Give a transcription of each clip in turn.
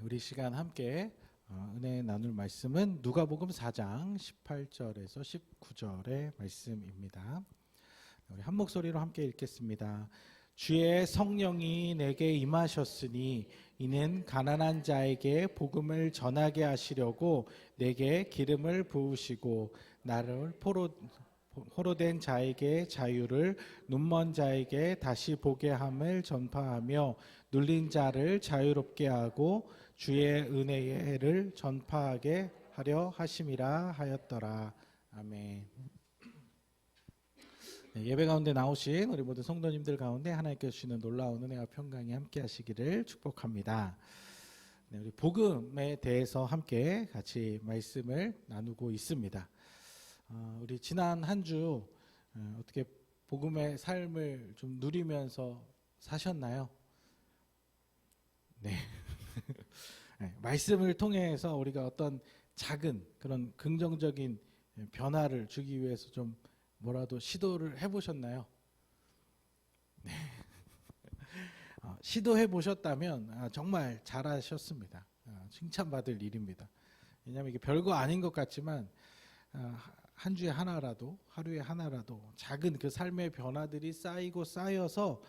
우리 시간 함께 은혜 나눌 말씀은 누가복음 4장 18절에서 19절의 말씀입니다. 우리 한 목소리로 함께 읽겠습니다. 주의 성령이 내게 임하셨으니 이는 가난한 자에게 복음을 전하게 하시려고 내게 기름을 부으시고 나를 포로된 자에게 자유를, 눈먼 자에게 다시 보게 함을 전파하며 눌린 자를 자유롭게 하고 주의 은혜의 해를 전파하게 하려 하심이라 하였더라. 아멘. 네, 예배 가운데 나오신 우리 모든 성도님들 가운데 하나님께 주시는 놀라운 은혜와 평강이 함께 하시기를 축복합니다. 네, 우리 복음에 대해서 함께 같이 말씀을 나누고 있습니다. 우리 지난 한 주 어떻게 복음의 삶을 좀 누리면서 사셨나요? 네. 네, 말씀을 통해서 우리가 어떤 작은 그런 긍정적인 변화를 주기 위해서 좀 뭐라도 시도를 해보셨나요? 네. 시도해 보셨다면 정말 잘하셨습니다. 칭찬받을 일입니다. 왜냐하면 이게 별거 아닌 것 같지만 한 주에 하나라도, 하루에 하나라도 작은 그 삶의 변화들이 쌓이고 쌓여서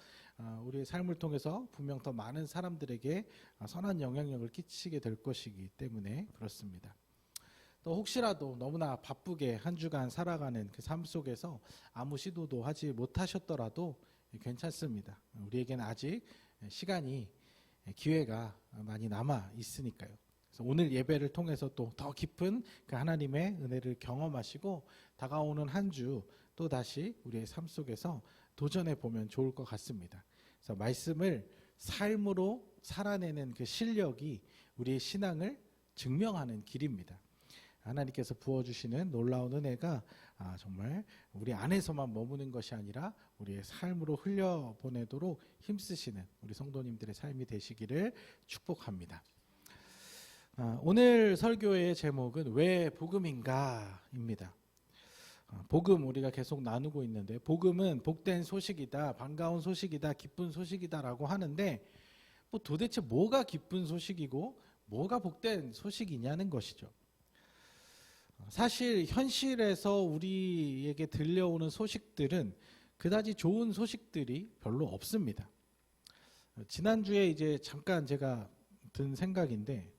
우리의 삶을 통해서 분명 더 많은 사람들에게 선한 영향력을 끼치게 될 것이기 때문에 그렇습니다. 또 혹시라도 너무나 바쁘게 한 주간 살아가는 그 삶 속에서 아무 시도도 하지 못하셨더라도 괜찮습니다. 우리에게는 아직 시간이, 기회가 많이 남아 있으니까요. 그래서 오늘 예배를 통해서 또 더 깊은 그 하나님의 은혜를 경험하시고 다가오는 한 주 또 다시 우리의 삶 속에서 도전해 보면 좋을 것 같습니다. 그래서 말씀을 삶으로 살아내는 그 실력이 우리의 신앙을 증명하는 길입니다. 하나님께서 부어주시는 놀라운 은혜가 정말 우리 안에서만 머무는 것이 아니라 우리의 삶으로 흘려보내도록 힘쓰시는 우리 성도님들의 삶이 되시기를 축복합니다. 오늘 설교의 제목은 왜 복음인가입니다. 복음 우리가 계속 나누고 있는데 복음은 복된 소식이다, 반가운 소식이다, 기쁜 소식이다라고 하는데 뭐 도대체 뭐가 기쁜 소식이고 뭐가 복된 소식이냐는 것이죠. 사실 현실에서 우리에게 들려오는 소식들은 그다지 좋은 소식들이 별로 없습니다. 지난주에 이제 잠깐 제가 든 생각인데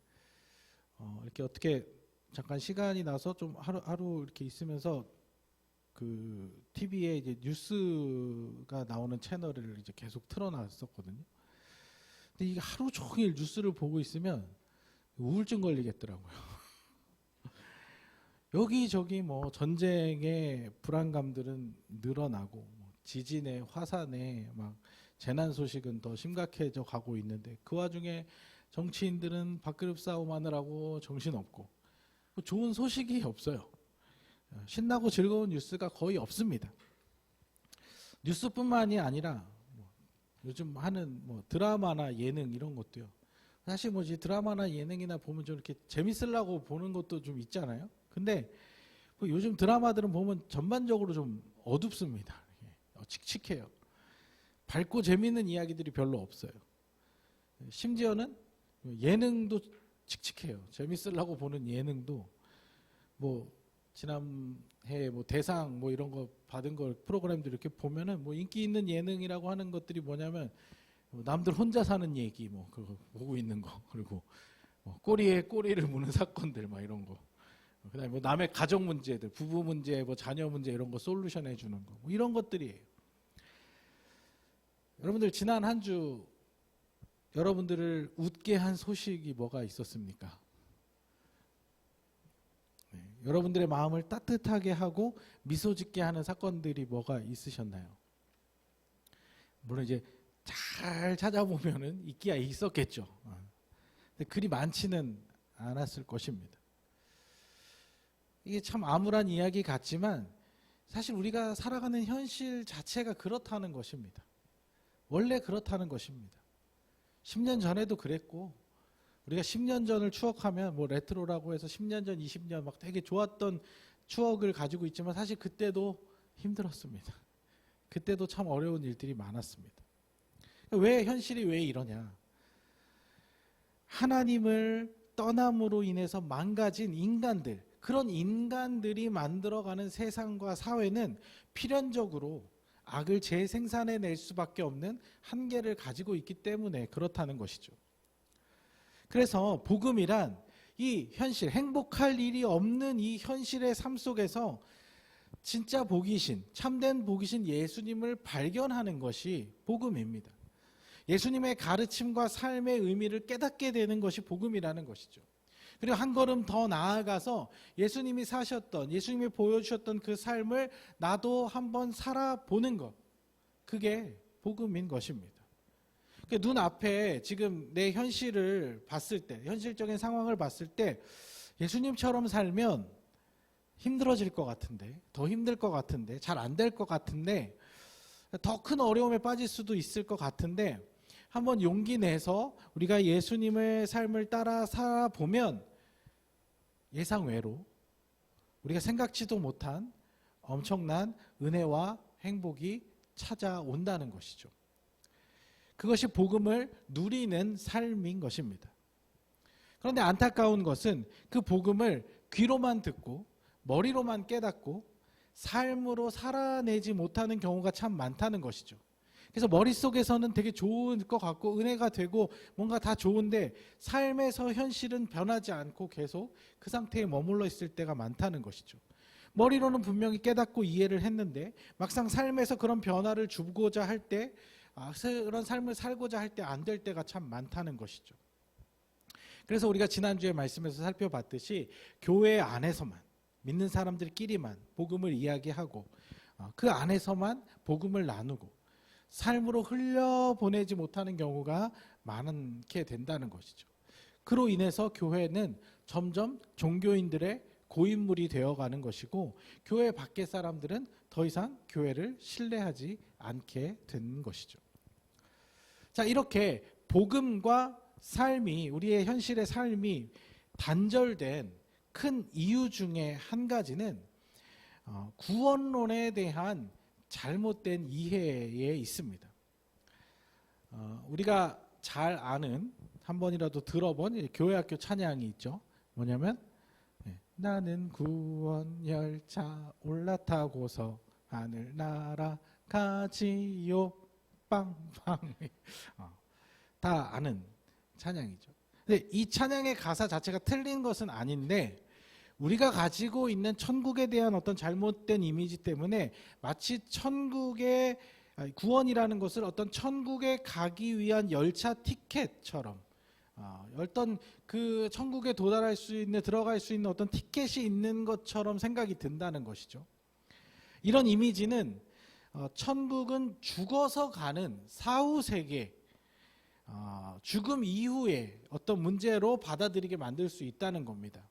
이렇게 어떻게 잠깐 시간이 나서 좀 하루 이렇게 있으면서 그 TV에 이제 뉴스가 나오는 채널을 이제 계속 틀어놨었거든요. 근데 이게 하루 종일 뉴스를 보고 있으면 우울증 걸리겠더라고요. 여기저기 뭐 전쟁의 불안감들은 늘어나고 지진에 화산에 막 재난 소식은 더 심각해져 가고 있는데 그 와중에 정치인들은 밥그릇 싸움하느라고 정신없고 좋은 소식이 없어요. 신나고 즐거운 뉴스가 거의 없습니다. 뉴스뿐만이 아니라 요즘 하는 드라마나 예능 이런 것도요. 사실 드라마나 예능이나 보면 좀 이렇게 재밌으려고 보는 것도 좀 있잖아요. 근데 요즘 드라마들은 보면 전반적으로 좀 어둡습니다. 칙칙해요. 밝고 재밌는 이야기들이 별로 없어요. 심지어는 예능도 칙칙해요. 재밌으려고 보는 예능도 지난해 대상 이런 거 받은 걸 프로그램들 이렇게 보면은 인기 있는 예능이라고 하는 것들이 뭐냐면 남들 혼자 사는 얘기 그거 보고 있는 거, 그리고 꼬리에 꼬리를 무는 사건들 이런 거, 그다음에 남의 가정 문제들, 부부 문제, 자녀 문제 이런 거 솔루션 해주는 거, 이런 것들이에요. 여러분들 지난 한 주 여러분들을 웃게 한 소식이 뭐가 있었습니까? 네, 여러분들의 마음을 따뜻하게 하고 미소 짓게 하는 사건들이 뭐가 있으셨나요? 물론 이제 잘 찾아보면은 있기야 있었겠죠. 근데 그리 많지는 않았을 것입니다. 이게 참 암울한 이야기 같지만 사실 우리가 살아가는 현실 자체가 그렇다는 것입니다. 원래 그렇다는 것입니다. 10년 전에도 그랬고 우리가 10년 전을 추억하면 레트로라고 해서 10년 전, 20년 막 되게 좋았던 추억을 가지고 있지만 사실 그때도 힘들었습니다. 그때도 참 어려운 일들이 많았습니다. 왜 현실이 왜 이러냐? 하나님을 떠남으로 인해서 망가진 인간들, 그런 인간들이 만들어가는 세상과 사회는 필연적으로 악을 재생산해낼 수밖에 없는 한계를 가지고 있기 때문에 그렇다는 것이죠. 그래서 복음이란 이 현실, 행복할 일이 없는 이 현실의 삶 속에서 진짜 복이신, 참된 복이신 예수님을 발견하는 것이 복음입니다. 예수님의 가르침과 삶의 의미를 깨닫게 되는 것이 복음이라는 것이죠. 그리고 한 걸음 더 나아가서 예수님이 사셨던, 예수님이 보여주셨던 그 삶을 나도 한번 살아보는 것, 그게 복음인 것입니다. 눈앞에 지금 내 현실을 봤을 때, 현실적인 상황을 봤을 때 예수님처럼 살면 힘들어질 것 같은데, 더 힘들 것 같은데, 잘 안 될 것 같은데, 더 큰 어려움에 빠질 수도 있을 것 같은데, 한번 용기 내서 우리가 예수님의 삶을 따라 살아보면 예상외로 우리가 생각지도 못한 엄청난 은혜와 행복이 찾아온다는 것이죠. 그것이 복음을 누리는 삶인 것입니다. 그런데 안타까운 것은 그 복음을 귀로만 듣고 머리로만 깨닫고 삶으로 살아내지 못하는 경우가 참 많다는 것이죠. 그래서 머릿속에서는 되게 좋을 것 같고 은혜가 되고 뭔가 다 좋은데 삶에서 현실은 변하지 않고 계속 그 상태에 머물러 있을 때가 많다는 것이죠. 머리로는 분명히 깨닫고 이해를 했는데 막상 삶에서 그런 변화를 주고자 할 때, 그런 삶을 살고자 할 때 안 될 때가 참 많다는 것이죠. 그래서 우리가 지난주에 말씀에서 살펴봤듯이 교회 안에서만, 믿는 사람들끼리만 복음을 이야기하고 그 안에서만 복음을 나누고 삶으로 흘려보내지 못하는 경우가 많게 된다는 것이죠. 그로 인해서 교회는 점점 종교인들의 고인물이 되어가는 것이고 교회 밖의 사람들은 더 이상 교회를 신뢰하지 않게 되는 것이죠. 자, 이렇게 복음과 삶이, 우리의 현실의 삶이 단절된 큰 이유 중에 한 가지는 구원론에 대한 잘못된 이해에 있습니다. 우리가 잘 아는, 한 번이라도 들어본 교회학교 찬양이 있죠. 뭐냐면 나는 구원 열차 올라타고서 하늘 날아가지요 빵빵. 다 아는 찬양이죠. 근데 이 찬양의 가사 자체가 틀린 것은 아닌데 우리가 가지고 있는 천국에 대한 어떤 잘못된 이미지 때문에 마치 천국의 구원이라는 것을 어떤 천국에 가기 위한 열차 티켓처럼 어떤 그 천국에 도달할 수 있는, 들어갈 수 있는 어떤 티켓이 있는 것처럼 생각이 든다는 것이죠. 이런 이미지는 천국은 죽어서 가는 사후 세계, 죽음 이후에 어떤 문제로 받아들이게 만들 수 있다는 겁니다.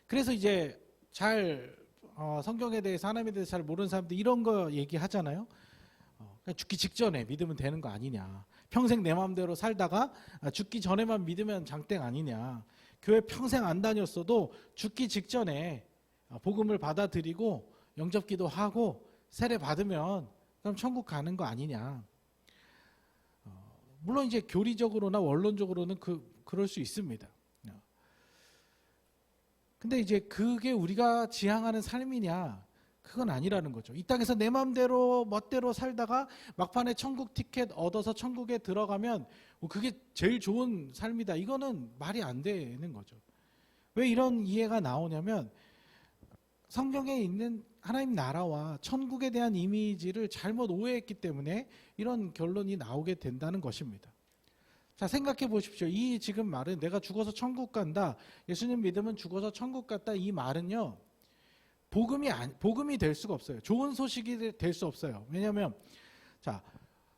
그래서 이제 잘 성경에 대해서, 하나님에 대해서 잘 모르는 사람들 이런 거 얘기하잖아요. 죽기 직전에 믿으면 되는 거 아니냐. 평생 내 마음대로 살다가 죽기 전에만 믿으면 장땡 아니냐. 교회 평생 안 다녔어도 죽기 직전에 복음을 받아들이고 영접기도 하고 세례 받으면 그럼 천국 가는 거 아니냐. 물론 이제 교리적으로나 원론적으로는 그럴 수 있습니다. 근데 이제 그게 우리가 지향하는 삶이냐? 그건 아니라는 거죠. 이 땅에서 내 마음대로 멋대로 살다가 막판에 천국 티켓 얻어서 천국에 들어가면 그게 제일 좋은 삶이다. 이거는 말이 안 되는 거죠. 왜 이런 이해가 나오냐면 성경에 있는 하나님 나라와 천국에 대한 이미지를 잘못 오해했기 때문에 이런 결론이 나오게 된다는 것입니다. 자, 생각해 보십시오. 이 지금 말은 내가 죽어서 천국 간다, 예수님 믿으면 죽어서 천국 갔다, 이 말은요 복음이 될 수가 없어요. 좋은 소식이 될 수 없어요. 왜냐하면 자,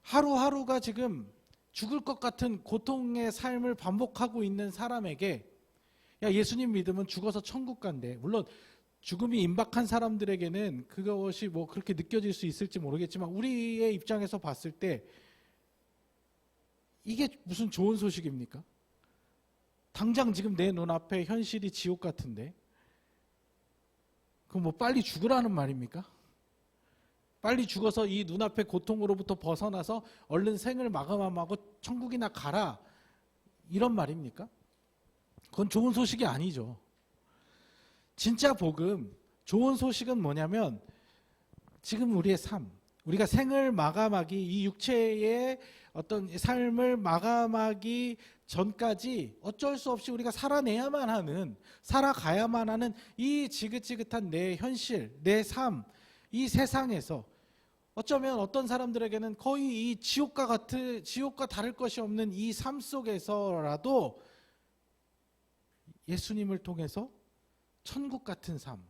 하루하루가 지금 죽을 것 같은 고통의 삶을 반복하고 있는 사람에게 야, 예수님 믿으면 죽어서 천국 간대. 물론 죽음이 임박한 사람들에게는 그것이 뭐 그렇게 느껴질 수 있을지 모르겠지만 우리의 입장에서 봤을 때 이게 무슨 좋은 소식입니까? 당장 지금 내 눈앞에 현실이 지옥 같은데 그럼 뭐 빨리 죽으라는 말입니까? 빨리 죽어서 이 눈앞의 고통으로부터 벗어나서 얼른 생을 마감하고 천국이나 가라, 이런 말입니까? 그건 좋은 소식이 아니죠. 진짜 복음, 좋은 소식은 뭐냐면 지금 우리의 삶, 우리가 생을 마감하기, 이 육체의 어떤 삶을 마감하기 전까지 어쩔 수 없이 우리가 살아내야만 하는, 살아가야만 하는 이 지긋지긋한 내 현실, 내 삶, 이 세상에서 어쩌면 어떤 사람들에게는 거의 이 지옥과 다를 것이 없는 이 삶 속에서라도 예수님을 통해서 천국 같은 삶,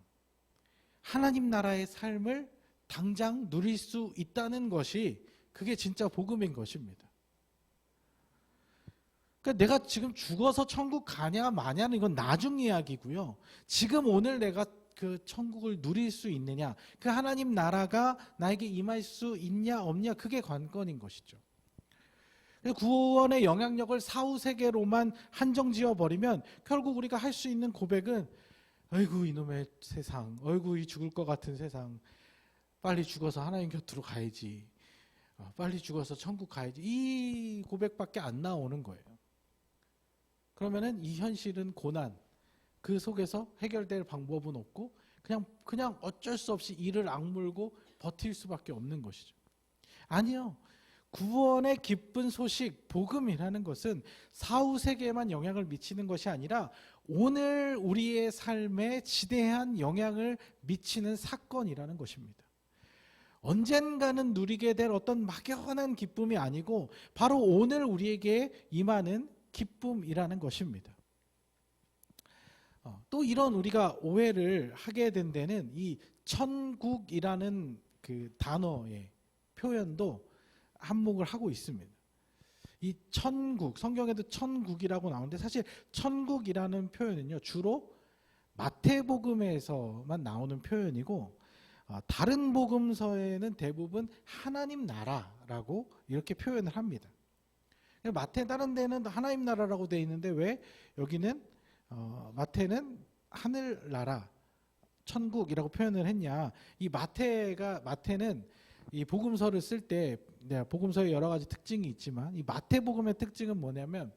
하나님 나라의 삶을 당장 누릴 수 있다는 것이 그게 진짜 복음인 것입니다. 그러니까 내가 지금 죽어서 천국 가냐 마냐는 이건 나중 이야기고요. 지금 오늘 내가 그 천국을 누릴 수 있느냐, 그 하나님 나라가 나에게 임할 수 있냐 없냐, 그게 관건인 것이죠. 구원의 영향력을 사후 세계로만 한정지어 버리면 결국 우리가 할 수 있는 고백은 아이고 이놈의 세상, 아이고 이 죽을 것 같은 세상, 빨리 죽어서 하나님 곁으로 가야지, 빨리 죽어서 천국 가야지, 이 고백밖에 안 나오는 거예요. 그러면은 이 현실은 고난, 그 속에서 해결될 방법은 없고 그냥 어쩔 수 없이 이를 악물고 버틸 수밖에 없는 것이죠. 아니요. 구원의 기쁜 소식, 복음이라는 것은 사후 세계에만 영향을 미치는 것이 아니라 오늘 우리의 삶에 지대한 영향을 미치는 사건이라는 것입니다. 언젠가는 누리게 될 어떤 막연한 기쁨이 아니고 바로 오늘 우리에게 임하는 기쁨이라는 것입니다. 또 이런 우리가 오해를 하게 된 데는 이 천국이라는 그 단어의 표현도 한몫을 하고 있습니다. 이 천국, 성경에도 천국이라고 나오는데 사실 천국이라는 표현은요 주로 마태복음에서만 나오는 표현이고 다른 복음서에는 대부분 하나님 나라라고 이렇게 표현을 합니다. 마태 다른 데는 하나님 나라라고 되어 있는데 왜 여기는 마태는 하늘나라, 천국이라고 표현을 했냐? 이 마태는 이 복음서를 쓸 때 복음서에 여러 가지 특징이 있지만 이 마태복음의 특징은 뭐냐면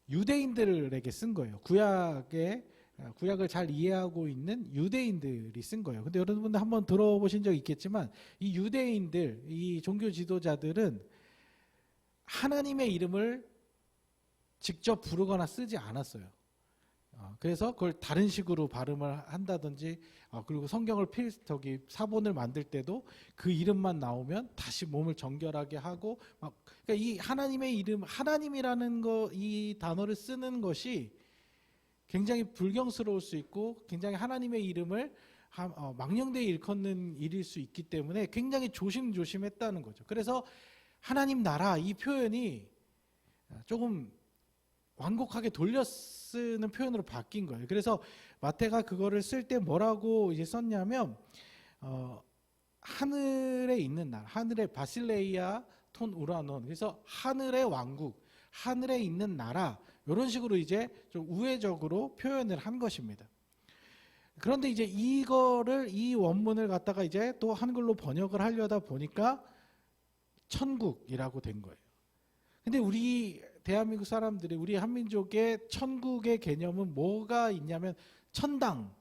유대인들에게 쓴 거예요. 구약을 잘 이해하고 있는 유대인들이 쓴 거예요. 근데 여러분들 한번 들어보신 적 있겠지만 이 유대인들, 이 종교 지도자들은 하나님의 이름을 직접 부르거나 쓰지 않았어요. 그래서 그걸 다른 식으로 발음을 한다든지, 그리고 성경을 사본을 만들 때도 그 이름만 나오면 다시 몸을 정결하게 하고, 그러니까 이 하나님의 이름, 하나님이라는 이 단어를 쓰는 것이 굉장히 불경스러울 수 있고, 굉장히 하나님의 이름을 망령되이 일컫는 일일 수 있기 때문에 굉장히 조심조심했다는 거죠. 그래서 하나님 나라 이 표현이 조금 완곡하게 돌려 쓰는 표현으로 바뀐 거예요. 그래서 마태가 그거를 쓸 때 뭐라고 이제 썼냐면 하늘에 있는 나라, 하늘의 바실레이아 톤 우라논, 그래서 하늘의 왕국, 하늘에 있는 나라, 이런 식으로 이제 좀 우회적으로 표현을 한 것입니다. 그런데 이제 이 원문을 갖다가 이제 또 한글로 번역을 하려다 보니까 천국이라고 된 거예요. 근데 우리 대한민국 사람들이, 우리 한민족의 천국의 개념은 뭐가 있냐면 천당,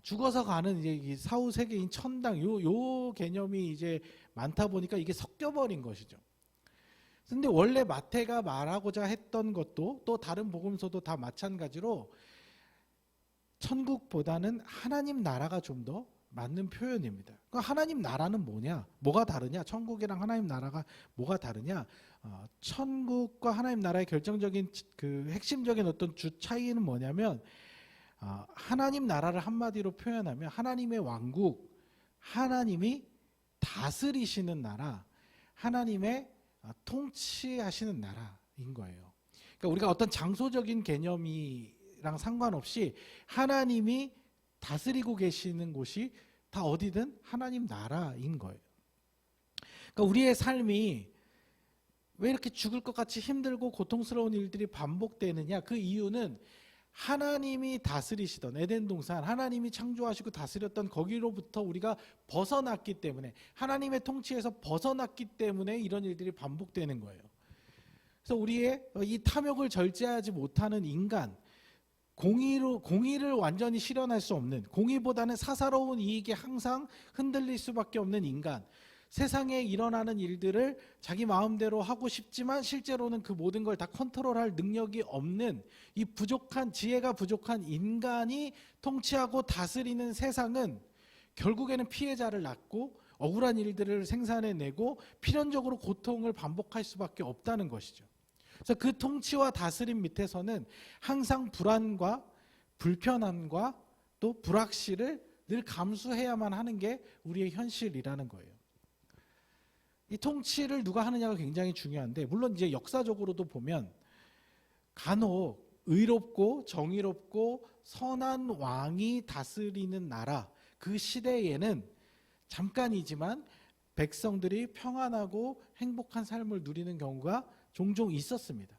죽어서 가는 이제 이 사후 세계인 천당, 요 개념이 이제 많다 보니까 이게 섞여버린 것이죠. 근데 원래 마태가 말하고자 했던 것도 또 다른 복음서도 다 마찬가지로 천국보다는 하나님 나라가 좀 더 맞는 표현입니다. 그러니까 하나님 나라는 뭐냐? 뭐가 다르냐? 천국이랑 하나님 나라가 뭐가 다르냐? 천국과 하나님 나라의 결정적인 그 핵심적인 어떤 주 차이는 뭐냐면 하나님 나라를 한마디로 표현하면 하나님의 왕국, 하나님이 다스리시는 나라, 하나님의 통치하시는 나라인 거예요. 그러니까 우리가 어떤 장소적인 개념이랑 상관없이 하나님이 다스리고 계시는 곳이 다 어디든 하나님 나라인 거예요. 그러니까 우리의 삶이 왜 이렇게 죽을 것 같이 힘들고 고통스러운 일들이 반복되느냐? 그 이유는 하나님이 다스리시던 에덴 동산, 하나님이 창조하시고 다스렸던 거기로부터 우리가 벗어났기 때문에, 하나님의 통치에서 벗어났기 때문에 이런 일들이 반복되는 거예요. 그래서 우리의 이 탐욕을 절제하지 못하는 인간, 공의를 완전히 실현할 수 없는, 공의보다는 사사로운 이익에 항상 흔들릴 수밖에 없는 인간, 세상에 일어나는 일들을 자기 마음대로 하고 싶지만 실제로는 그 모든 걸 다 컨트롤할 능력이 없는 이 부족한, 지혜가 부족한 인간이 통치하고 다스리는 세상은 결국에는 피해자를 낳고 억울한 일들을 생산해내고 필연적으로 고통을 반복할 수밖에 없다는 것이죠. 그래서 그 통치와 다스림 밑에서는 항상 불안과 불편함과 또 불확실을 늘 감수해야만 하는 게 우리의 현실이라는 거예요. 이 통치를 누가 하느냐가 굉장히 중요한데, 물론 이제 역사적으로도 보면 간혹 의롭고 정의롭고 선한 왕이 다스리는 나라, 그 시대에는 잠깐이지만 백성들이 평안하고 행복한 삶을 누리는 경우가 종종 있었습니다.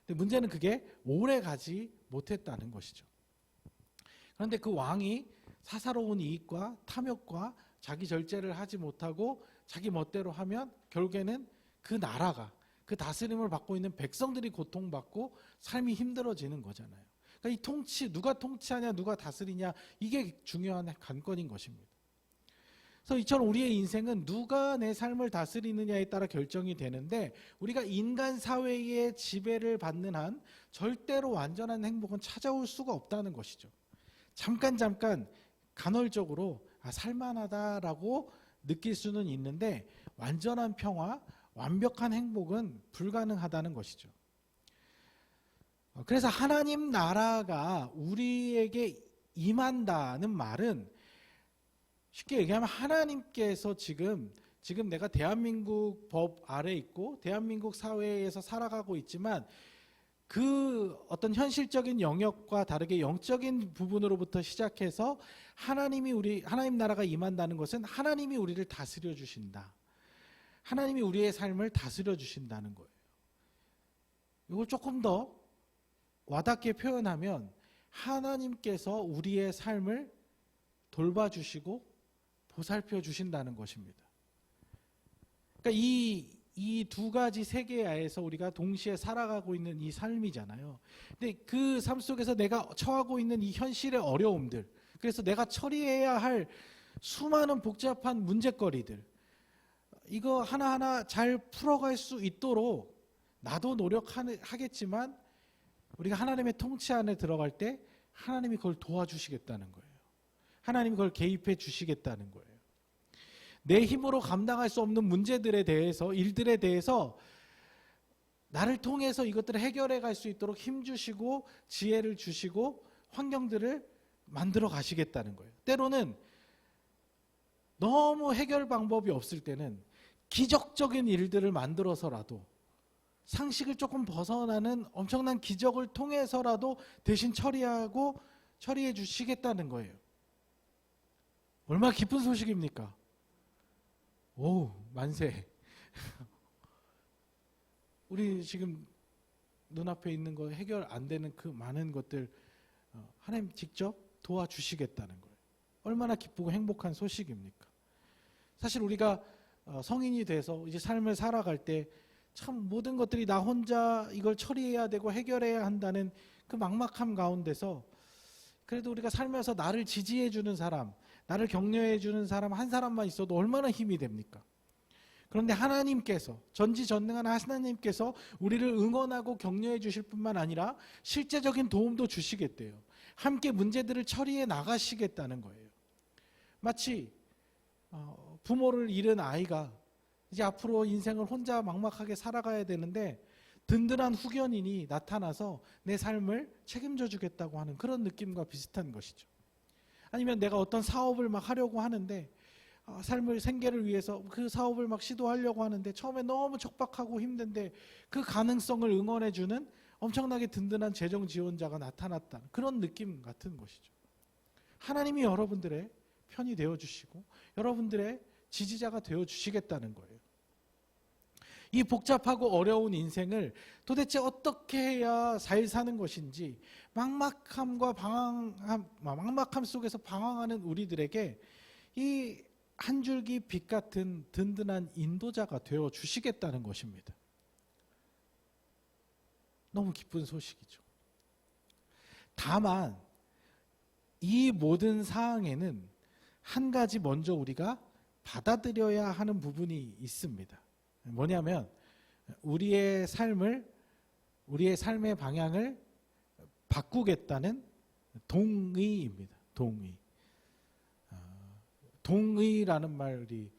근데 문제는 그게 오래 가지 못했다는 것이죠. 그런데 그 왕이 사사로운 이익과 탐욕과 자기 절제를 하지 못하고 자기 멋대로 하면 결국에는 그 나라가, 그 다스림을 받고 있는 백성들이 고통받고 삶이 힘들어지는 거잖아요. 그러니까 이 통치, 누가 통치하냐, 누가 다스리냐, 이게 중요한 관건인 것입니다. 그래서 이처럼 우리의 인생은 누가 내 삶을 다스리느냐에 따라 결정이 되는데, 우리가 인간 사회의 지배를 받는 한 절대로 완전한 행복은 찾아올 수가 없다는 것이죠. 잠깐 간헐적으로 살만하다라고 느낄 수는 있는데 완전한 평화, 완벽한 행복은 불가능하다는 것이죠. 그래서 하나님 나라가 우리에게 임한다는 말은, 쉽게 얘기하면 하나님께서 지금 내가 대한민국 법 아래 있고 대한민국 사회에서 살아가고 있지만 그 어떤 현실적인 영역과 다르게 영적인 부분으로부터 시작해서 하나님 나라가 임한다는 것은 하나님이 우리를 다스려 주신다. 하나님이 우리의 삶을 다스려 주신다는 거예요. 이걸 조금 더 와닿게 표현하면 하나님께서 우리의 삶을 돌봐주시고 보살펴 주신다는 것입니다. 그러니까 이 두 가지 세계하에서 우리가 동시에 살아가고 있는 이 삶이잖아요. 근데 그 삶 속에서 내가 처하고 있는 이 현실의 어려움들, 그래서 내가 처리해야 할 수많은 복잡한 문제거리들, 이거 하나하나 잘 풀어갈 수 있도록 나도 노력하겠지만 우리가 하나님의 통치 안에 들어갈 때 하나님이 그걸 도와주시겠다는 거예요. 하나님이 그걸 개입해 주시겠다는 거예요. 내 힘으로 감당할 수 없는 문제들에 대해서, 일들에 대해서 나를 통해서 이것들을 해결해 갈 수 있도록 힘 주시고 지혜를 주시고 환경들을 만들어 가시겠다는 거예요. 때로는 너무 해결 방법이 없을 때는 기적적인 일들을 만들어서라도, 상식을 조금 벗어나는 엄청난 기적을 통해서라도 대신 처리해 주시겠다는 거예요. 얼마나 기쁜 소식입니까? 오, 만세. 우리 지금 눈앞에 있는 거 해결 안 되는 그 많은 것들 하나님 직접 도와주시겠다는 거예요. 얼마나 기쁘고 행복한 소식입니까? 사실 우리가 성인이 돼서 이제 삶을 살아갈 때 참 모든 것들이 나 혼자 이걸 처리해야 되고 해결해야 한다는 그 막막함 가운데서 그래도 우리가 살면서 나를 지지해 주는 사람, 나를 격려해 주는 사람 한 사람만 있어도 얼마나 힘이 됩니까? 그런데 하나님께서, 전지전능한 하나님께서 우리를 응원하고 격려해 주실 뿐만 아니라 실제적인 도움도 주시겠대요. 함께 문제들을 처리해 나가시겠다는 거예요. 마치 부모를 잃은 아이가 이제 앞으로 인생을 혼자 막막하게 살아가야 되는데 든든한 후견인이 나타나서 내 삶을 책임져 주겠다고 하는 그런 느낌과 비슷한 것이죠. 아니면 내가 어떤 사업을 막 하려고 하는데 생계를 위해서 그 사업을 막 시도하려고 하는데 처음에 너무 척박하고 힘든데 그 가능성을 응원해 주는 엄청나게 든든한 재정 지원자가 나타났다. 그런 느낌 같은 것이죠. 하나님이 여러분들의 편이 되어주시고 여러분들의 지지자가 되어주시겠다는 거예요. 이 복잡하고 어려운 인생을 도대체 어떻게 해야 잘 사는 것인지 막막함 속에서 방황하는 우리들에게 이 한 줄기 빛 같은 든든한 인도자가 되어주시겠다는 것입니다. 너무 기쁜 소식이죠. 다만 이 모든 사항에는 한 가지 먼저 우리가 받아들여야 하는 부분이 있습니다. 뭐냐면 우리의 삶의 방향을 바꾸겠다는 동의입니다. 동의라는 말이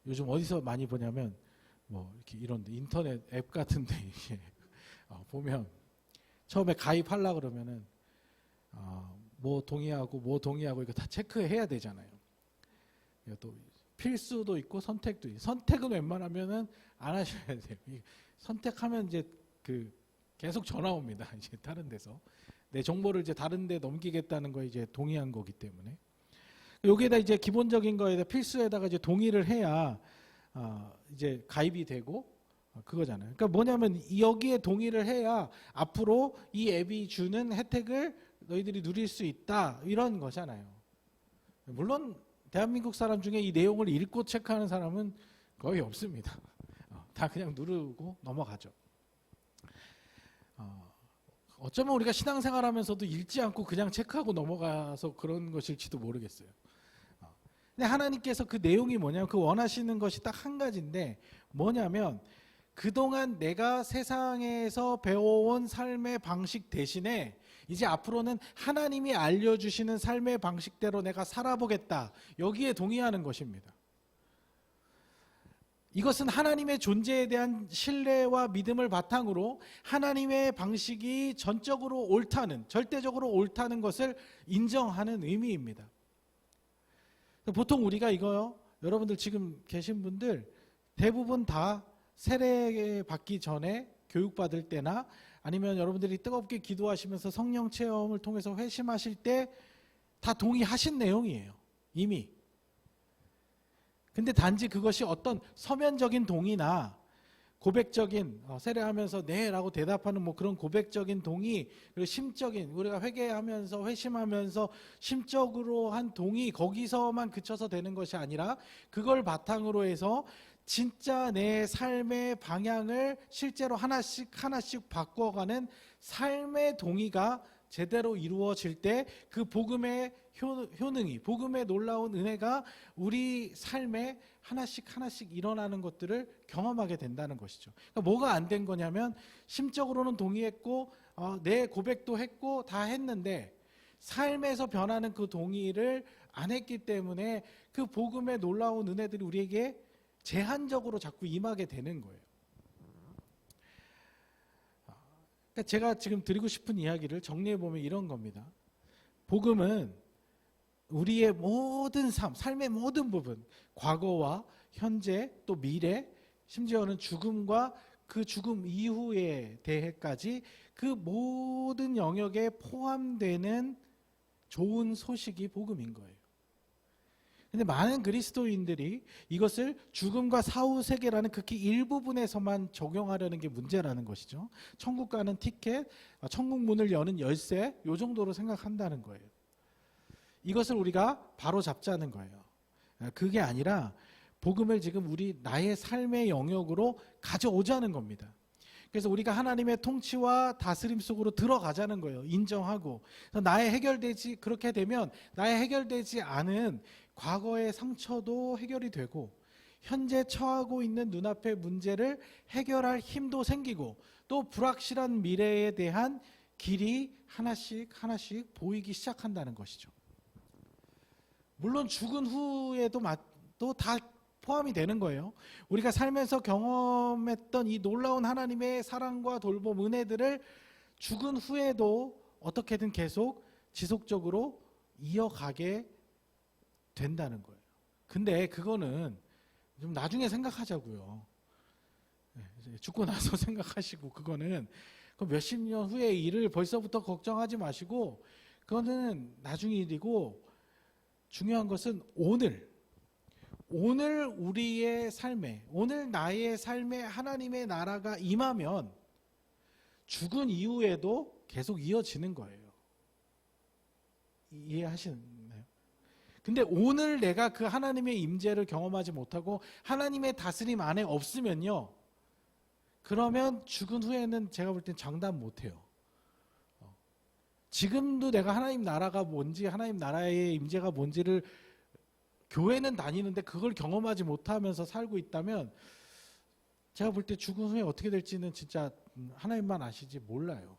요즘 어디서 많이 보냐면 뭐 이렇게 이런 인터넷 앱 같은데 이게 보면 처음에 가입하려고 그러면은 뭐 동의하고 이거 다 체크해야 되잖아요. 또 필수도 있고 선택도 있고, 선택은 웬만하면은 안 하셔야 돼요. 선택하면 이제 계속 전화 옵니다. 이제 다른 데서 내 정보를 이제 다른 데 넘기겠다는 거 이제 동의한 거기 때문에 여기에다 이제 기본적인 거에다 필수에다가 이제 동의를 해야 이제 가입이 되고 그거잖아요. 그러니까 뭐냐면 여기에 동의를 해야 앞으로 이 앱이 주는 혜택을 너희들이 누릴 수 있다 이런 거잖아요. 물론 대한민국 사람 중에 이 내용을 읽고 체크하는 사람은 거의 없습니다. 다 그냥 누르고 넘어가죠. 어쩌면 우리가 신앙생활하면서도 읽지 않고 그냥 체크하고 넘어가서 그런 것일지도 모르겠어요. 근데 하나님께서 그 내용이 뭐냐면 그 원하시는 것이 딱 한 가지인데 뭐냐면 그동안 내가 세상에서 배워온 삶의 방식 대신에 이제 앞으로는 하나님이 알려주시는 삶의 방식대로 내가 살아보겠다. 여기에 동의하는 것입니다. 이것은 하나님의 존재에 대한 신뢰와 믿음을 바탕으로 하나님의 방식이 전적으로 옳다는, 절대적으로 옳다는 것을 인정하는 의미입니다. 보통 우리가 이거요, 여러분들 지금 계신 분들 대부분 다 세례 받기 전에 교육받을 때나 아니면 여러분들이 뜨겁게 기도하시면서 성령 체험을 통해서 회심하실 때 다 동의하신 내용이에요. 이미. 근데 단지 그것이 어떤 서면적인 동의나 고백적인 세례하면서 네라고 대답하는 뭐 그런 고백적인 동의, 그리고 심적인 우리가 회개하면서 회심하면서 심적으로 한 동의 거기서만 그쳐서 되는 것이 아니라 그걸 바탕으로 해서 진짜 내 삶의 방향을 실제로 하나씩 바꿔가는 삶의 동의가 제대로 이루어질 때 그 복음의 효능이, 복음의 놀라운 은혜가 우리 삶에 하나씩 일어나는 것들을 경험하게 된다는 것이죠. 그러니까 뭐가 안 된 거냐면 심적으로는 동의했고 내 고백도 했고 다 했는데 삶에서 변하는 그 동의를 안 했기 때문에 그 복음의 놀라운 은혜들이 우리에게 제한적으로 자꾸 임하게 되는 거예요. 그러니까 제가 지금 드리고 싶은 이야기를 정리해 보면 이런 겁니다. 복음은 우리의 모든 삶의 모든 부분, 과거와 현재 또 미래, 심지어는 죽음과 그 죽음 이후에 대해까지 그 모든 영역에 포함되는 좋은 소식이 복음인 거예요. 근데 많은 그리스도인들이 이것을 죽음과 사후 세계라는 극히 일부분에서만 적용하려는 게 문제라는 것이죠. 천국 가는 티켓, 천국 문을 여는 열쇠, 이 정도로 생각한다는 거예요. 이것을 우리가 바로 잡자는 거예요. 그게 아니라 복음을 지금 나의 삶의 영역으로 가져오자는 겁니다. 그래서 우리가 하나님의 통치와 다스림 속으로 들어가자는 거예요. 인정하고. 그래서 그렇게 되면 나의 해결되지 않은 과거의 상처도 해결이 되고 현재 처하고 있는 눈앞의 문제를 해결할 힘도 생기고 또 불확실한 미래에 대한 길이 하나씩 보이기 시작한다는 것이죠. 물론 죽은 후에도 또 다 포함이 되는 거예요. 우리가 살면서 경험했던 이 놀라운 하나님의 사랑과 돌봄, 은혜들을 죽은 후에도 어떻게든 계속 지속적으로 이어가게 된다는 거예요. 근데 그거는 좀 나중에 생각하자고요. 죽고 나서 생각하시고 그거는 몇십 년 후의 일을 벌써부터 걱정하지 마시고 그거는 나중 일이고 중요한 것은 오늘 우리의 삶에, 오늘 나의 삶에 하나님의 나라가 임하면 죽은 이후에도 계속 이어지는 거예요. 이해하시나요? 근데 오늘 내가 그 하나님의 임재를 경험하지 못하고 하나님의 다스림 안에 없으면요, 그러면 죽은 후에는 제가 볼 땐 장담 못해요. 지금도 내가 하나님 나라가 뭔지, 하나님 나라의 임재가 뭔지를 교회는 다니는데 그걸 경험하지 못하면서 살고 있다면 제가 볼 때 죽은 후에 어떻게 될지는 진짜 하나님만 아시지 몰라요.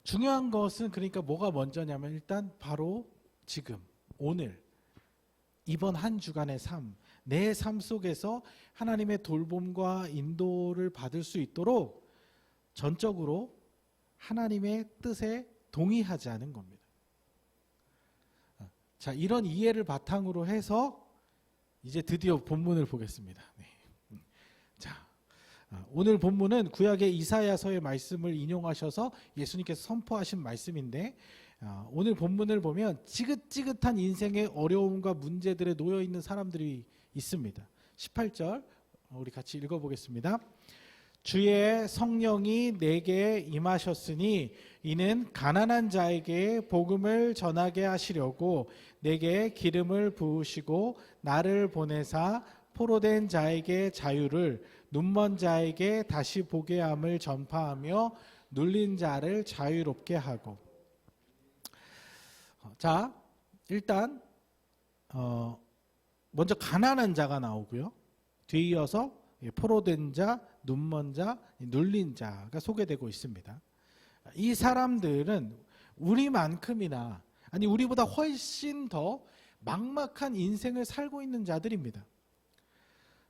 중요한 것은 그러니까 뭐가 먼저냐면 일단 바로 지금 오늘 이번 한 주간의 삶, 내 삶 속에서 하나님의 돌봄과 인도를 받을 수 있도록 전적으로 하나님의 뜻에 동의하지 않은 겁니다. 자, 이런 이해를 바탕으로 해서 이제 드디어 본문을 보겠습니다. 네. 자, 오늘 본문은 구약의 이사야서의 말씀을 인용하셔서 예수님께서 선포하신 말씀인데 오늘 본문을 보면 지긋지긋한 인생의 어려움과 문제들에 놓여 있는 사람들이 있습니다. 18절 우리 같이 읽어보겠습니다. 주의 성령이 내게 임하셨으니 이는 가난한 자에게 복음을 전하게 하시려고 내게 기름을 부으시고 나를 보내사 포로된 자에게 자유를 눈먼 자에게 다시 보게 함을 전파하며 눌린 자를 자유롭게 하고. 자, 일단 먼저 가난한 자가 나오고요. 뒤이어서 포로된 자, 눈먼 자, 눌린 자가 소개되고 있습니다. 이 사람들은 우리만큼이나 아니 우리보다 훨씬 더 막막한 인생을 살고 있는 자들입니다.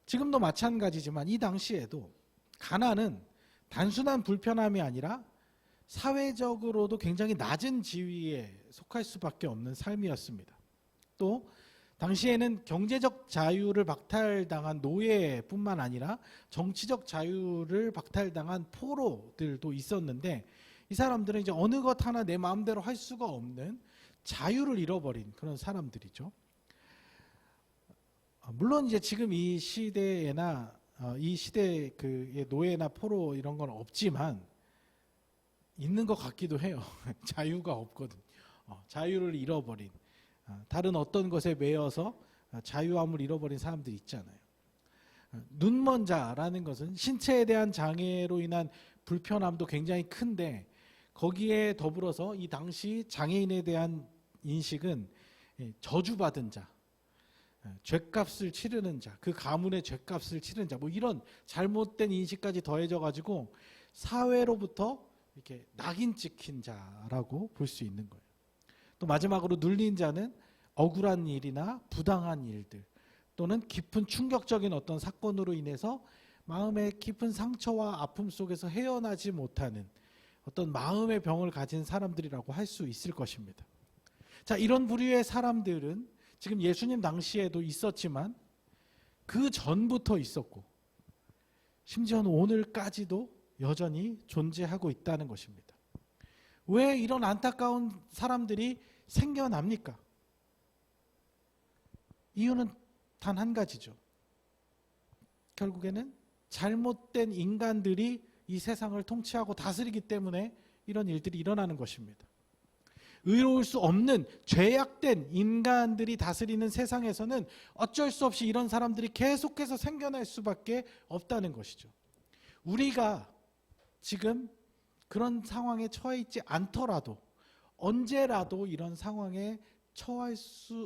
지금도 마찬가지지만 이 당시에도 가난은 단순한 불편함이 아니라 사회적으로도 굉장히 낮은 지위에 속할 수밖에 없는 삶이었습니다. 또 당시에는 경제적 자유를 박탈당한 노예뿐만 아니라 정치적 자유를 박탈당한 포로들도 있었는데 이 사람들은 이제 어느 것 하나 내 마음대로 할 수가 없는 자유를 잃어버린 그런 사람들이죠. 물론 이제 지금 이 시대에나 이 시대의 그 노예나 포로 이런 건 없지만 있는 것 같기도 해요. 자유가 없거든. 자유를 잃어버린 다른 어떤 것에 매여서 자유함을 잃어버린 사람들이 있잖아요. 눈먼 자라는 것은 신체에 대한 장애로 인한 불편함도 굉장히 큰데 거기에 더불어서 이 당시 장애인에 대한 인식은 저주받은 자, 죗값을 치르는 자, 그 가문의 죗값을 치르는 자, 뭐 이런 잘못된 인식까지 더해져 가지고 사회로부터 이렇게 낙인 찍힌 자라고 볼 수 있는 거예요. 또 마지막으로 눌린 자는 억울한 일이나 부당한 일들 또는 깊은 충격적인 어떤 사건으로 인해서 마음의 깊은 상처와 아픔 속에서 헤어나지 못하는 어떤 마음의 병을 가진 사람들이라고 할 수 있을 것입니다. 자, 이런 부류의 사람들은 지금 예수님 당시에도 있었지만 그 전부터 있었고 심지어는 오늘까지도 여전히 존재하고 있다는 것입니다. 왜 이런 안타까운 사람들이 생겨납니까? 이유는 단 한 가지죠. 결국에는 잘못된 인간들이 이 세상을 통치하고 다스리기 때문에 이런 일들이 일어나는 것입니다. 의로울 수 없는 죄악된 인간들이 다스리는 세상에서는 어쩔 수 없이 이런 사람들이 계속해서 생겨날 수밖에 없다는 것이죠. 우리가 지금 그런 상황에 처해 있지 않더라도 언제라도 이런 상황에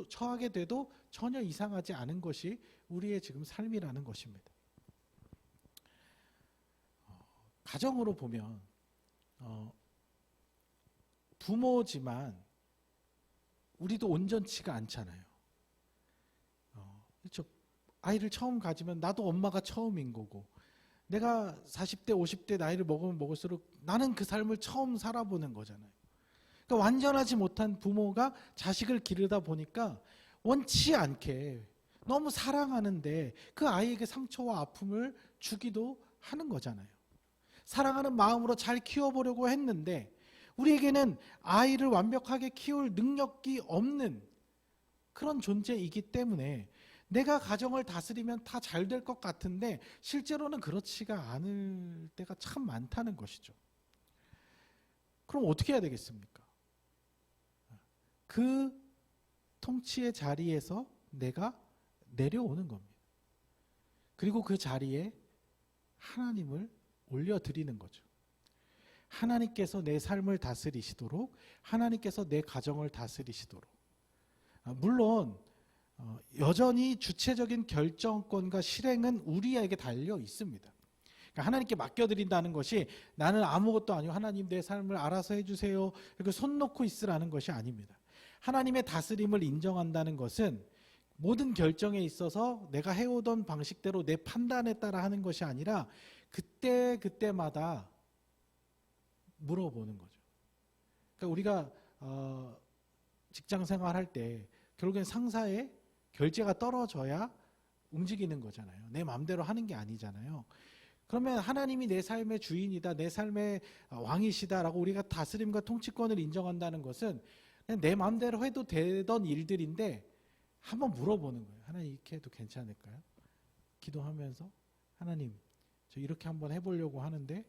처하게 돼도 전혀 이상하지 않은 것이 우리의 지금 삶이라는 것입니다. 가정으로 보면 부모지만 우리도 온전치가 않잖아요. 그렇죠? 아이를 처음 가지면 나도 엄마가 처음인 거고 내가 40대 50대 나이를 먹으면 먹을수록 나는 그 삶을 처음 살아보는 거잖아요. 그러니까 완전하지 못한 부모가 자식을 기르다 보니까 원치 않게 너무 사랑하는데 그 아이에게 상처와 아픔을 주기도 하는 거잖아요. 사랑하는 마음으로 잘 키워보려고 했는데 우리에게는 아이를 완벽하게 키울 능력이 없는 그런 존재이기 때문에 내가 가정을 다스리면 다 잘 될 것 같은데 실제로는 그렇지가 않을 때가 참 많다는 것이죠. 그럼 어떻게 해야 되겠습니까? 그 통치의 자리에서 내가 내려오는 겁니다. 그리고 그 자리에 하나님을 올려드리는 거죠. 하나님께서 내 삶을 다스리시도록, 하나님께서 내 가정을 다스리시도록. 물론 여전히 주체적인 결정권과 실행은 우리에게 달려 있습니다. 그러니까 하나님께 맡겨드린다는 것이 나는 아무것도 아니고 하나님 내 삶을 알아서 해주세요 이렇게 손 놓고 있으라는 것이 아닙니다. 하나님의 다스림을 인정한다는 것은 모든 결정에 있어서 내가 해오던 방식대로 내 판단에 따라 하는 것이 아니라 그때마다 물어보는 거죠. 그러니까 우리가 직장 생활할 때 결국엔 상사의 결제가 떨어져야 움직이는 거잖아요. 내 마음대로 하는 게 아니잖아요. 그러면 하나님이 내 삶의 주인이다, 내 삶의 왕이시다라고 우리가 다스림과 통치권을 인정한다는 것은 그냥 내 마음대로 해도 되던 일들인데 한번 물어보는 거예요. 하나님 이렇게 해도 괜찮을까요? 기도하면서 하나님 저 이렇게 한번 해보려고 하는데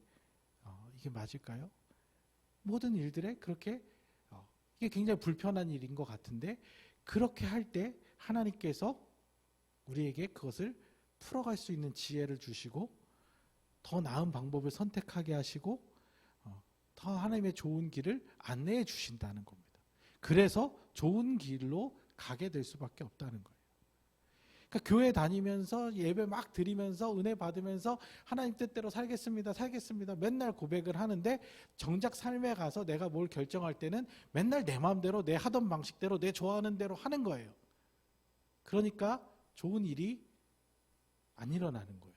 이게 맞을까요? 모든 일들에 그렇게 이게 굉장히 불편한 일인 것 같은데 그렇게 할 때 하나님께서 우리에게 그것을 풀어갈 수 있는 지혜를 주시고 더 나은 방법을 선택하게 하시고 더 하나님의 좋은 길을 안내해 주신다는 겁니다. 그래서 좋은 길로 가게 될 수밖에 없다는 거예요. 그러니까 교회 다니면서 예배 막 드리면서 은혜 받으면서 하나님 뜻대로 살겠습니다. 맨날 고백을 하는데 정작 삶에 가서 내가 뭘 결정할 때는 맨날 내 마음대로 내 하던 방식대로 내 좋아하는 대로 하는 거예요. 그러니까 좋은 일이 안 일어나는 거예요.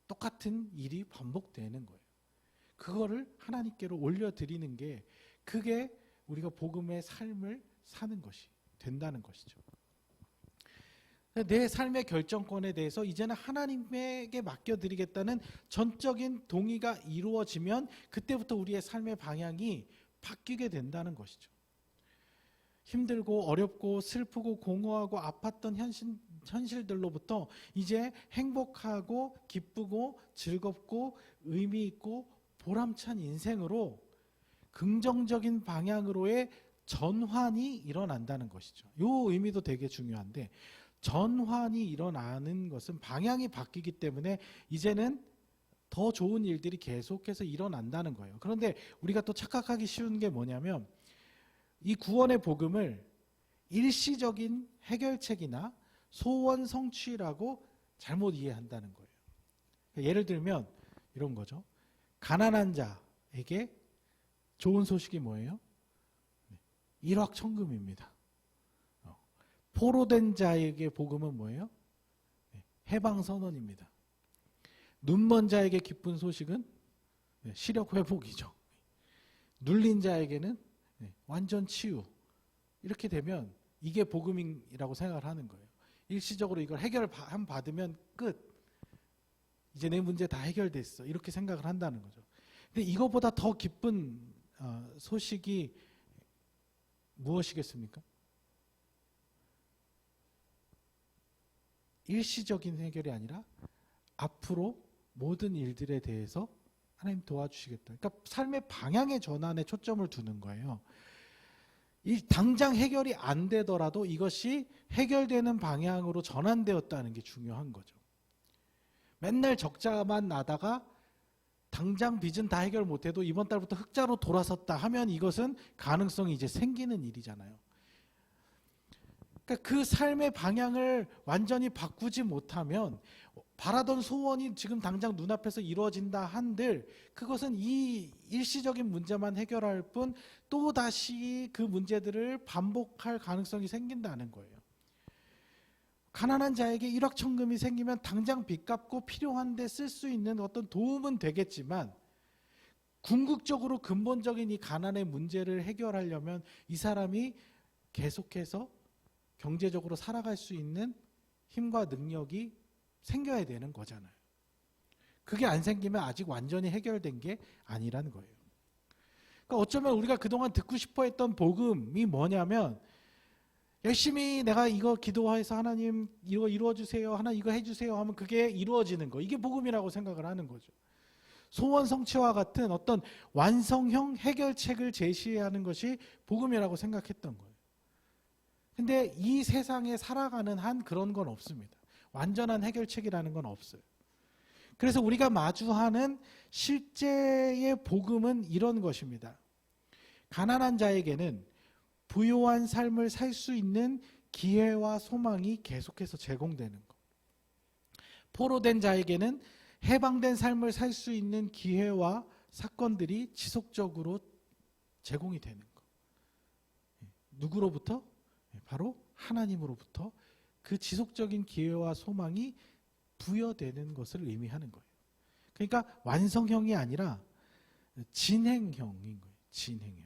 똑같은 일이 반복되는 거예요. 그거를 하나님께로 올려드리는 게 그게 우리가 복음의 삶을 사는 것이 된다는 것이죠. 내 삶의 결정권에 대해서 이제는 하나님에게 맡겨드리겠다는 전적인 동의가 이루어지면 그때부터 우리의 삶의 방향이 바뀌게 된다는 것이죠. 힘들고 어렵고 슬프고 공허하고 아팠던 현실들로부터 이제 행복하고 기쁘고 즐겁고 의미 있고 보람찬 인생으로 긍정적인 방향으로의 전환이 일어난다는 것이죠. 이 의미도 되게 중요한데 전환이 일어나는 것은 방향이 바뀌기 때문에 이제는 더 좋은 일들이 계속해서 일어난다는 거예요. 그런데 우리가 또 착각하기 쉬운 게 뭐냐면 이 구원의 복음을 일시적인 해결책이나 소원 성취라고 잘못 이해한다는 거예요. 예를 들면 이런 거죠. 가난한 자에게 좋은 소식이 뭐예요? 일확천금입니다. 포로된 자에게 복음은 뭐예요? 해방선언입니다. 눈먼 자에게 기쁜 소식은 시력 회복이죠. 눌린 자에게는 완전 치유. 이렇게 되면 이게 복음이라고 생각을 하는 거예요. 일시적으로 이걸 받으면 끝. 이제 내 문제 다 해결됐어. 이렇게 생각을 한다는 거죠. 근데 이거보다 더 기쁜 소식이 무엇이겠습니까? 일시적인 해결이 아니라 앞으로 모든 일들에 대해서 하나님 도와주시겠다. 그러니까 삶의 방향의 전환에 초점을 두는 거예요. 당장 해결이 안 되더라도 이것이 해결되는 방향으로 전환되었다는 게 중요한 거죠. 맨날 적자만 나다가 당장 빚은 다 해결 못해도 이번 달부터 흑자로 돌아섰다 하면 이것은 가능성이 이제 생기는 일이잖아요. 그러니까 그 삶의 방향을 완전히 바꾸지 못하면 바라던 소원이 지금 당장 눈앞에서 이루어진다 한들 그것은 이 일시적인 문제만 해결할 뿐 또다시 그 문제들을 반복할 가능성이 생긴다는 거예요. 가난한 자에게 일확천금이 생기면 당장 빚 갚고 필요한데 쓸 수 있는 어떤 도움은 되겠지만 궁극적으로 근본적인 이 가난의 문제를 해결하려면 이 사람이 계속해서 경제적으로 살아갈 수 있는 힘과 능력이 생겨야 되는 거잖아요. 그게 안 생기면 아직 완전히 해결된 게 아니라는 거예요. 그러니까 어쩌면 우리가 그동안 듣고 싶어 했던 복음이 뭐냐면 열심히 내가 이거 기도해서 하나님 이거 이루어주세요, 하나님 이거 해주세요 하면 그게 이루어지는 거. 이게 복음이라고 생각을 하는 거죠. 소원 성취와 같은 어떤 완성형 해결책을 제시하는 것이 복음이라고 생각했던 거예요. 근데 이 세상에 살아가는 한 그런 건 없습니다. 완전한 해결책이라는 건 없어요. 그래서 우리가 마주하는 실제의 복음은 이런 것입니다. 가난한 자에게는 부요한 삶을 살 수 있는 기회와 소망이 계속해서 제공되는 것. 포로된 자에게는 해방된 삶을 살 수 있는 기회와 사건들이 지속적으로 제공이 되는 것. 누구로부터? 바로 하나님으로부터 그 지속적인 기회와 소망이 부여되는 것을 의미하는 거예요. 그러니까 완성형이 아니라 진행형인 거예요. 진행형.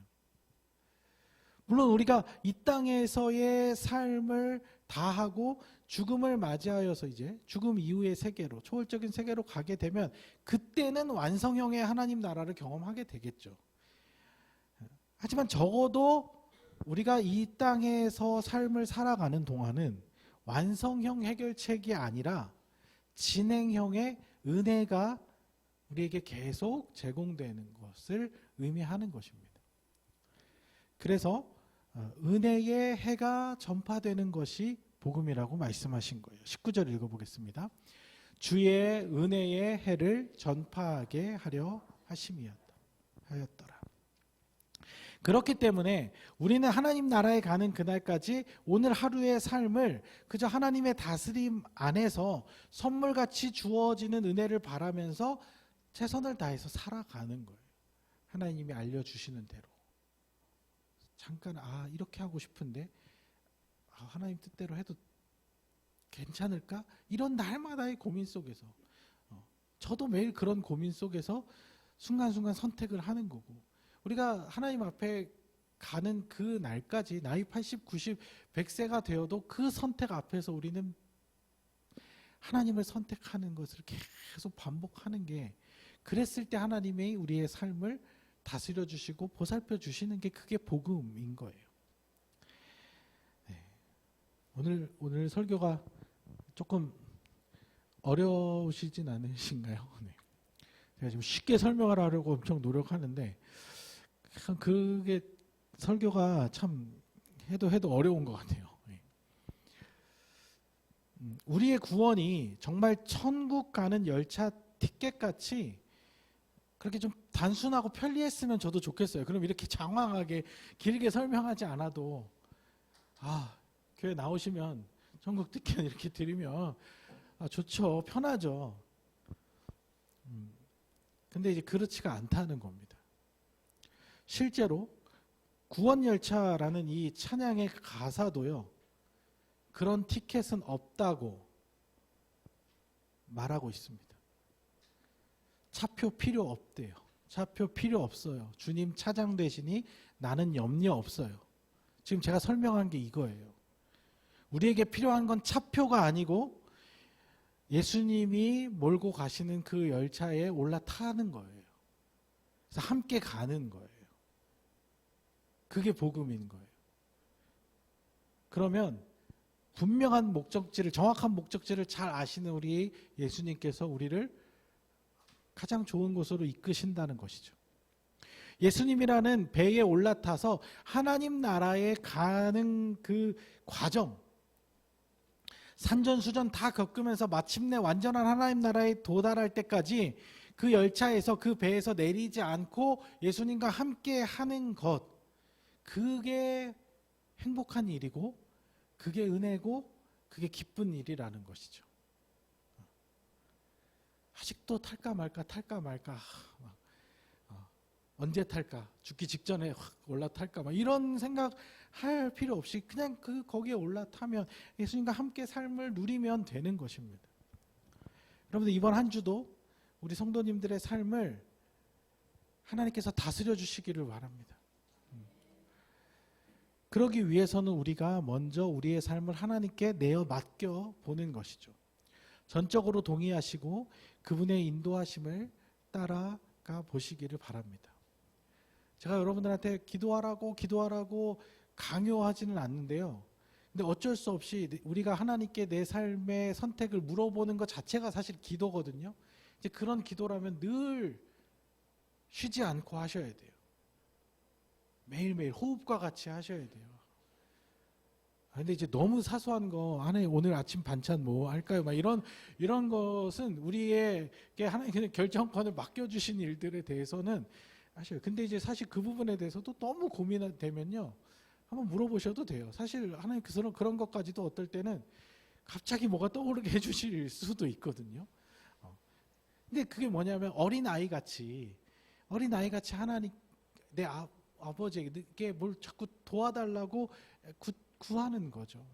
물론 우리가 이 땅에서의 삶을 다하고 죽음을 맞이하여서 이제 죽음 이후의 세계로, 초월적인 세계로 가게 되면 그때는 완성형의 하나님 나라를 경험하게 되겠죠. 하지만 적어도 우리가 이 땅에서 삶을 살아가는 동안은 완성형 해결책이 아니라 진행형의 은혜가 우리에게 계속 제공되는 것을 의미하는 것입니다. 그래서 은혜의 해가 전파되는 것이 복음이라고 말씀하신 거예요. 19절 읽어보겠습니다. 주의 은혜의 해를 전파하게 하려 하였더라. 그렇기 때문에 우리는 하나님 나라에 가는 그날까지 오늘 하루의 삶을 그저 하나님의 다스림 안에서 선물같이 주어지는 은혜를 바라면서 최선을 다해서 살아가는 거예요. 하나님이 알려주시는 대로. 잠깐 이렇게 하고 싶은데 하나님 뜻대로 해도 괜찮을까? 이런 날마다의 고민 속에서 저도 매일 그런 고민 속에서 순간순간 선택을 하는 거고, 우리가 하나님 앞에 가는 그 날까지 나이 80, 90, 100세가 되어도 그 선택 앞에서 우리는 하나님을 선택하는 것을 계속 반복하는 게, 그랬을 때 하나님이 우리의 삶을 다스려 주시고 보살펴 주시는 게 그게 복음인 거예요. 네. 오늘 설교가 조금 어려우시진 않으신가요? 네. 제가 지금 쉽게 설명을 하려고 엄청 노력하는데 그게 설교가 참 해도 어려운 것 같아요. 네. 우리의 구원이 정말 천국 가는 열차 티켓같이 그렇게 좀 단순하고 편리했으면 저도 좋겠어요. 그럼 이렇게 장황하게 길게 설명하지 않아도 교회 나오시면 천국 티켓 이렇게 드리면 좋죠. 편하죠. 근데 이제 그렇지가 않다는 겁니다. 실제로 구원열차라는 이 찬양의 가사도요, 그런 티켓은 없다고 말하고 있습니다. 차표 필요 없대요. 차표 필요 없어요. 주님 차장되시니 나는 염려 없어요. 지금 제가 설명한 게 이거예요. 우리에게 필요한 건 차표가 아니고 예수님이 몰고 가시는 그 열차에 올라타는 거예요. 그래서 함께 가는 거예요. 그게 복음인 거예요. 그러면 분명한 목적지를, 정확한 목적지를 잘 아시는 우리 예수님께서 우리를 가장 좋은 곳으로 이끄신다는 것이죠. 예수님이라는 배에 올라타서 하나님 나라에 가는 그 과정, 산전수전 다 겪으면서 마침내 완전한 하나님 나라에 도달할 때까지 그 열차에서, 그 배에서 내리지 않고 예수님과 함께 하는 것, 그게 행복한 일이고 그게 은혜고 그게 기쁜 일이라는 것이죠. 아직도 탈까 말까 언제 탈까, 죽기 직전에 확 올라탈까 이런 생각할 필요 없이 그냥 거기에 올라타면 예수님과 함께 삶을 누리면 되는 것입니다. 여러분들 이번 한 주도 우리 성도님들의 삶을 하나님께서 다스려 주시기를 바랍니다. 그러기 위해서는 우리가 먼저 우리의 삶을 하나님께 내어 맡겨 보는 것이죠. 전적으로 동의하시고 그분의 인도하심을 따라가 보시기를 바랍니다. 제가 여러분들한테 기도하라고 강요하지는 않는데요. 근데 어쩔 수 없이 우리가 하나님께 내 삶의 선택을 물어보는 것 자체가 사실 기도거든요. 이제 그런 기도라면 늘 쉬지 않고 하셔야 돼요. 매일매일 호흡과 같이 하셔야 돼요. 근데 이제 너무 사소한 거, 하나님 오늘 아침 반찬 뭐 할까요? 막 이런 것은 우리에게 하나님 그냥 결정권을 맡겨주신 일들에 대해서는 사실, 근데 이제 사실 그 부분에 대해서도 너무 고민되면요, 한번 물어보셔도 돼요. 사실 하나님 그런 것까지도 어떨 때는 갑자기 뭐가 떠오르게 해주실 수도 있거든요. 근데 그게 뭐냐면 어린 아이 같이 하나님, 내 아버지에게 뭘 자꾸 도와달라고 구하는 거죠.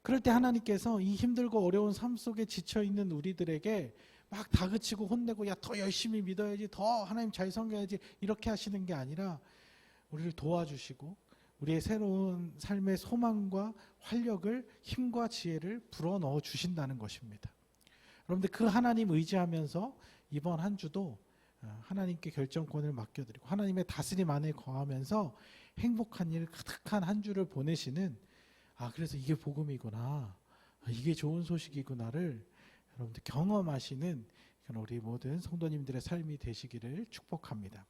그럴 때 하나님께서 이 힘들고 어려운 삶 속에 지쳐 있는 우리들에게 막 다그치고 혼내고, 야, 더 열심히 믿어야지, 더 하나님 잘 섬겨야지, 이렇게 하시는 게 아니라 우리를 도와주시고 우리의 새로운 삶의 소망과 활력을, 힘과 지혜를 불어넣어 주신다는 것입니다. 여러분들, 그 하나님 의지하면서 이번 한 주도 하나님께 결정권을 맡겨드리고 하나님의 다스림 안에 거하면서 행복한 일 가득한 한 주를 보내시는, 그래서 이게 복음이구나, 이게 좋은 소식이구나를 여러분들 경험하시는 우리 모든 성도님들의 삶이 되시기를 축복합니다.